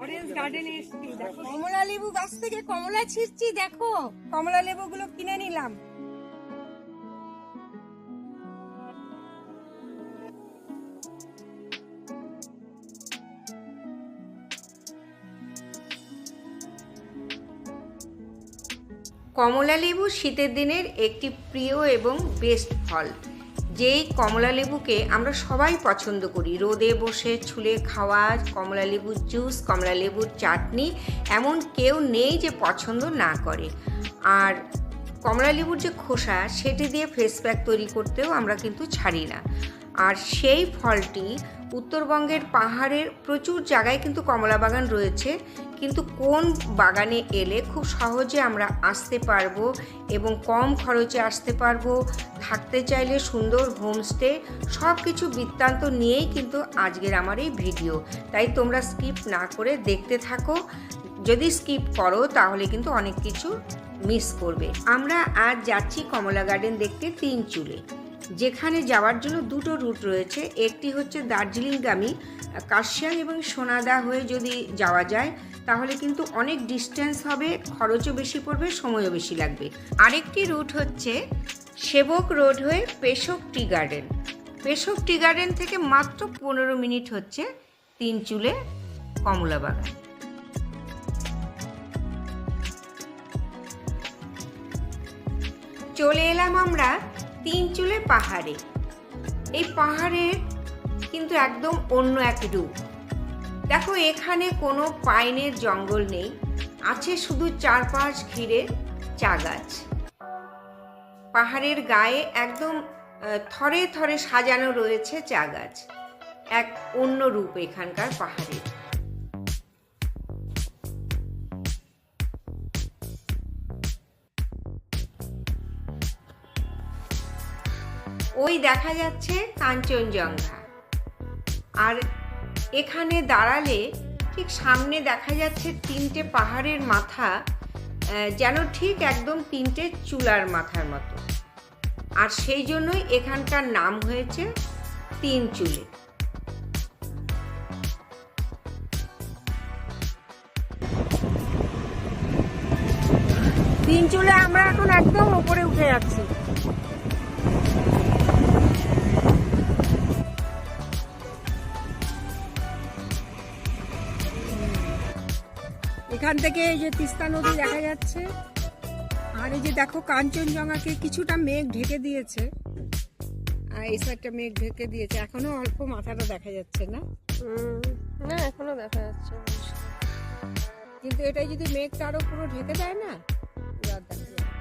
Orange গার্ডেনে এসেছি, দেখো কমলা লেবু গাছ থেকে কমলা ছিঁড়ছি, দেখো কমলা লেবুগুলো কিনে নিলাম। কমলা লেবু শীতের দিনের একটি প্রিয় এবং বেস্ট ফল। যেই কমলা লেবুকে আমরা সবাই পছন্দ করি, রোদে বসে ছুলে খাওয়া, কমলা লেবুর জুস, কমলা লেবুর চাটনি, এমন কেউ নেই যে পছন্দ না করে। আর কমলা লেবুর যে খোসা, সেটি দিয়ে ফেস প্যাক তৈরি করতেও আমরা কিন্তু ছাড়ি না। আর সেই ফলটি উত্তরবঙ্গের পাহাড়ের প্রচুর জায়গায় কিন্তু কমলা বাগান রয়েছে, কিন্তু কোন বাগানে এলে খুব সহজে আমরা আসতে পারবো এবং কম খরচে আসতে পারবো, থাকতে চাইলে সুন্দর হোমস্টে, সব কিছু বৃত্তান্ত নিয়েই কিন্তু আজকের আমার এই ভিডিও। তাই তোমরা স্কিপ না করে দেখতে থাকো। যদি স্কিপ করো তাহলে কিন্তু অনেক কিছু মিস করবে। আমরা আজ যাচ্ছি কমলা গার্ডেন দেখতে তিনচুলে, যেখানে যাওয়ার জন্য দুটো রুট রয়েছে। একটি হচ্ছে দার্জিলিংগামী কার্শিয়াং এবং সোনাদা হয়ে যদি যাওয়া যায় তাহলে কিন্তু অনেক ডিস্টেন্স হবে, খরচও বেশি পড়বে, সময়ও বেশি লাগবে। আরেকটি রুট হচ্ছে সেবক রোড হয়ে পেশক টি গার্ডেন। পেশক টি গার্ডেন থেকে মাত্র 15 মিনিট হচ্ছে তিনচুলে কমলা বাগান। চলে এলাম আমরা তিনচুলে পাহাড়ে। এই পাহাড়ের কিন্তু একদম অন্য এক রূপ। দেখো, এখানে কোনো পাইনের জঙ্গল নেই, আছে শুধু চারপাশ ঘিরে চা গাছ। পাহাড়ের গায়ে একদম থরে থরে সাজানো রয়েছে চা গাছ। এক অন্য রূপ এখানকার পাহাড়ের। ওই দেখা যাচ্ছে কাঞ্চনজঙ্ঘা। আর এখানে দাঁড়ালে ঠিক সামনে দেখা যাচ্ছে তিনটে পাহাড়ের মাথা, যেন ঠিক একদম তিনটে চুলার মাথার মতো। আর সেই জন্যই এখানকার নাম হয়েছে তিনচুলে। তিনচুলে আমরা এখন একদম উপরে উঠে যাচ্ছি। এখান থেকে এই যে তিস্তা নদী দেখা যাচ্ছে, আর এই যে দেখো কাঞ্চনজঙ্ঘাকে কিছুটা মেঘ ঢেকে দিয়েছে, আর এই সাইডটা মেঘ ঢেকে দিয়েছে। এখনো অল্প মাথাটা দেখা যাচ্ছে না, না এখনো দেখা যাচ্ছে, কিন্তু এটা যদি মেঘটা আরো পুরো ঢেকে দেয় না,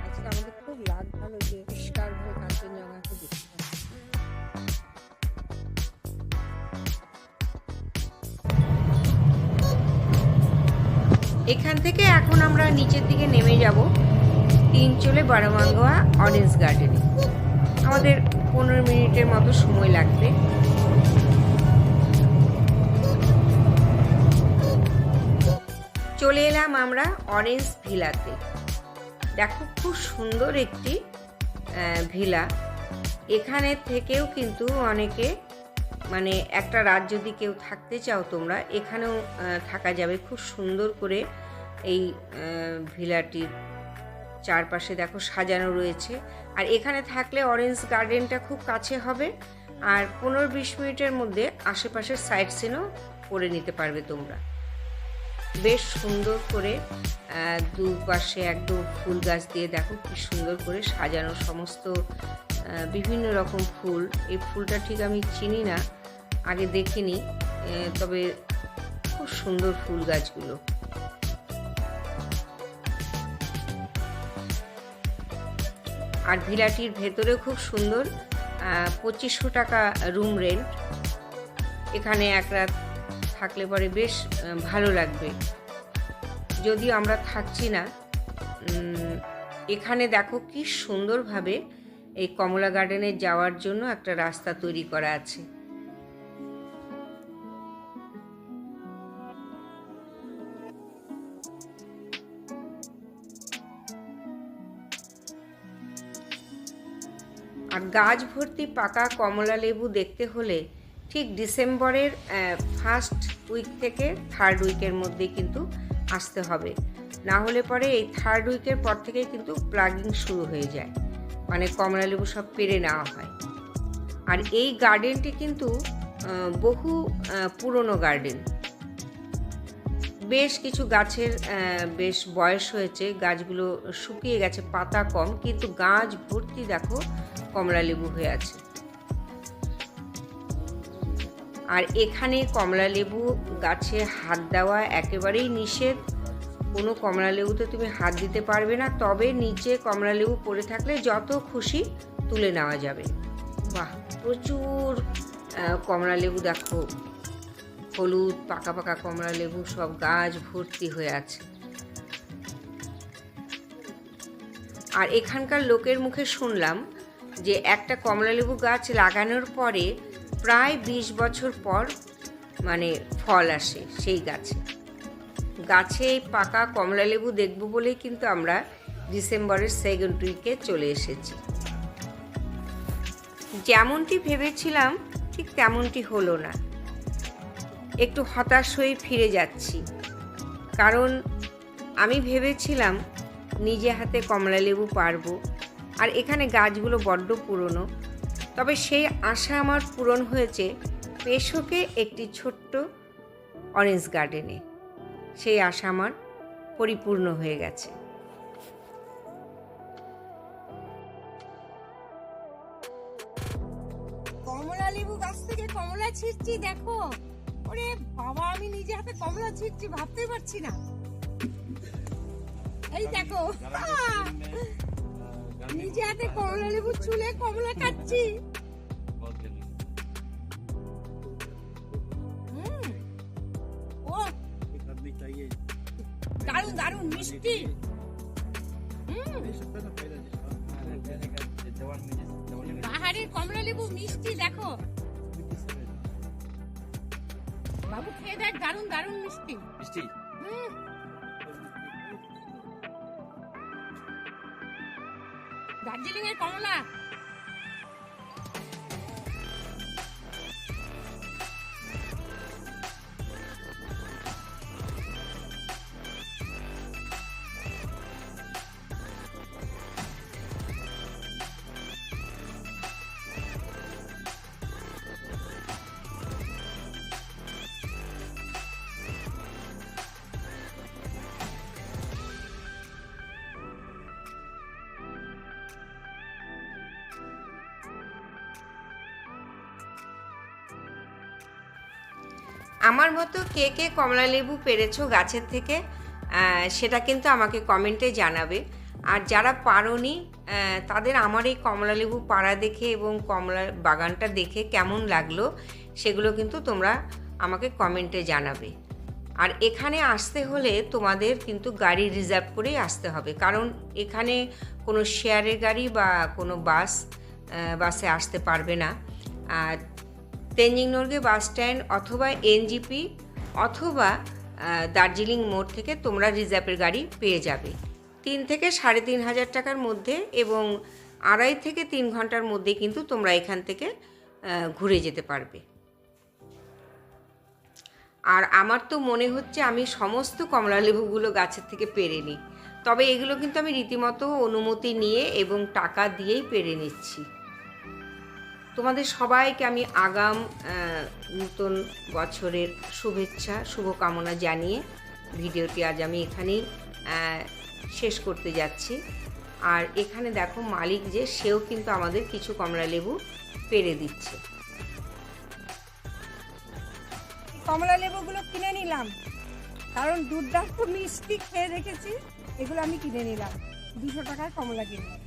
আজকে আমাদের খুব লাগ ভালো যে পরিষ্কার হয়ে কাঞ্চনজঙ্ঘাকে দেখতে পাচ্ছি। এখান থেকে এখন আমরা নিচের দিকে নেমে যাব তিনচুলে বারোমাঙ্গোয়া অরেঞ্জ গার্ডেনে। আমাদের 15 মিনিটের মতো সময় লাগবে। চলে এলাম আমরা অরেঞ্জ ভিলাতে। দেখো, খুব সুন্দর একটি ভিলা। এখানে থেকেও কিন্তু অনেকে, মানে একটা রাত যদি কেউ থাকতে চাও তোমরা, এখানেও থাকা যাবে। খুব সুন্দর করে এই ভিলাটির চারপাশে দেখো সাজানো রয়েছে। আর এখানে থাকলে অরেঞ্জ গার্ডেনটা খুব কাছে হবে, আর 15-20 মিনিটের মধ্যে আশেপাশের সাইট সিনও করে নিতে পারবে তোমরা। বেশ সুন্দর করে দুপাশে একদম ফুল গাছ দিয়ে দেখো কি সুন্দর করে সাজানো, সমস্ত বিভিন্ন রকম ফুল। এই ফুলটা ঠিক আমি চিনি না, আগে দেখিনি, তবে খুব সুন্দর ফুল গাছগুলো। আর ভিলাটির ভেতরে খুব সুন্দর, 2500 টাকা রুম রেন্ট। এখানে এক রাত থাকলে পরে বেশ ভালো লাগবে। যদিও আমরা থাকছি না। এখানে দেখো কি সুন্দরভাবে এই কমলা গার্ডেনে যাওয়ার জন্য একটা রাস্তা তৈরি করা আছে। আর গাছ ভর্তি পাকা কমলা লেবু দেখতে হলে ঠিক ডিসেম্বরের ফার্স্ট উইক থেকে 3rd উইকের মধ্যে কিন্তু আসতে হবে, না হলে পরে এই 3rd উইকের পর থেকেই কিন্তু প্লাগিং শুরু হয়ে যায়, মানে কমলালেবু সব পেরে নেওয়া হয়। আর এই গার্ডেনটি কিন্তু বহু পুরনো গার্ডেন, বেশ কিছু গাছের বেশ বয়স হয়েছে, গাছগুলো শুকিয়ে গেছে, পাতা কম, কিন্তু গাছ ভর্তি দেখো কমলালেবু হয়ে আছে। আর এখানে কমলালেবু গাছে হাত দেওয়া একেবারেই নিষেধ, কোনো কমলালেবুতে তুমি হাত দিতে পারবে না, তবে নিচে কমলালেবু পড়ে থাকলে যত খুশি তুলে নেওয়া যাবে। বাহ, প্রচুর কমলালেবু দেখো, হলুদ পাকা পাকা কমলালেবু সব গাছ ভর্তি হয়ে আছে। আর এখানকার লোকের মুখে শুনলাম যে একটা কমলালেবু গাছ লাগানোর পরে প্রায় 20 বছর পর মানে ফল আসে সেই গাছে। গাছে এই পাকা কমলালেবু দেখব বলেই কিন্তু আমরা ডিসেম্বরের 2nd উইকে চলে এসেছি। যেমনটি ভেবেছিলাম ঠিক তেমনটি হলো না, একটু হতাশ হয়ে ফিরে যাচ্ছি, কারণ আমি ভেবেছিলাম নিজে হাতে কমলালেবু পারবো, আর এখানে গাছগুলো বড্ড পুরনো। তবে সেই আশা আমার পূরণ হয়েছে পেশোকে একটি ছোট্ট অরেঞ্জ গার্ডেনে, সেই আশা আমার পরিপূর্ণ হয়ে গেছে। কমলালেবু গাছ থেকে কমলা ছিঁড়ছি দেখো, ওরে বাবা, আমি নিজে হাতে কমলা ছিঁড়ছি, ভাবতে পারছি না। এই দেখো, নিজে হাতে কমলালেবু চুলে কমলা খাচ্ছি। ও দারুন দারুন মিষ্টি। পাহাড়ের কমলালেবু মিষ্টি দেখো বাবু, খেয়ে দেখ, দারুন দারুন মিষ্টি মিষ্টি। দার্জিলিং এর কমলা। আমার মতো কে কে কমলালেবু পেরেছো গাছের থেকে, সেটা কিন্তু আমাকে কমেন্টে জানাবে। আর যারা পারোনি তাদের আমার এই কমলালেবু পাড়া দেখে এবং কমলা বাগানটা দেখে কেমন লাগলো সেগুলো কিন্তু তোমরা আমাকে কমেন্টে জানাবে। আর এখানে আসতে হলে তোমাদের কিন্তু গাড়ি রিজার্ভ করেই আসতে হবে, কারণ এখানে কোনো শেয়ারের গাড়ি বা কোনো বাসে আসতে পারবে না। আর তেনজিং নোরগে বাস স্ট্যান্ড অথবা এনজিপি অথবা দার্জিলিং মোড় থেকে তোমরা রিজার্ভের গাড়ি পেয়ে যাবে 3 থেকে 3,500 টাকার মধ্যে, এবং 2.5 থেকে 3 ঘন্টার মধ্যে কিন্তু তোমরা এখান থেকে ঘুরে যেতে পারবে। আর আমার তো মনে হচ্ছে আমি সমস্ত কমলালেবুগুলো গাছের থেকে পেরে নিই, তবে এগুলো কিন্তু আমি রীতিমতো অনুমতি নিয়ে এবং টাকা দিয়েই পেরে নিচ্ছি। তোমাদের সবাইকে আমি আগাম নতুন বছরের শুভেচ্ছা শুভকামনা জানিয়ে ভিডিওটি আজ আমি এখানেই শেষ করতে যাচ্ছি। আর এখানে দেখো মালিক যে সেও কিন্তু আমাদের কিছু কমলালেবু পেরে দিচ্ছে। কমলালেবুগুলো কিনে নিলাম, কারণ দুর্দান্ত মিষ্টি খেয়ে দেখেছি, এগুলো আমি কিনে নিলাম। 200 টাকায় কমলা কিনলাম।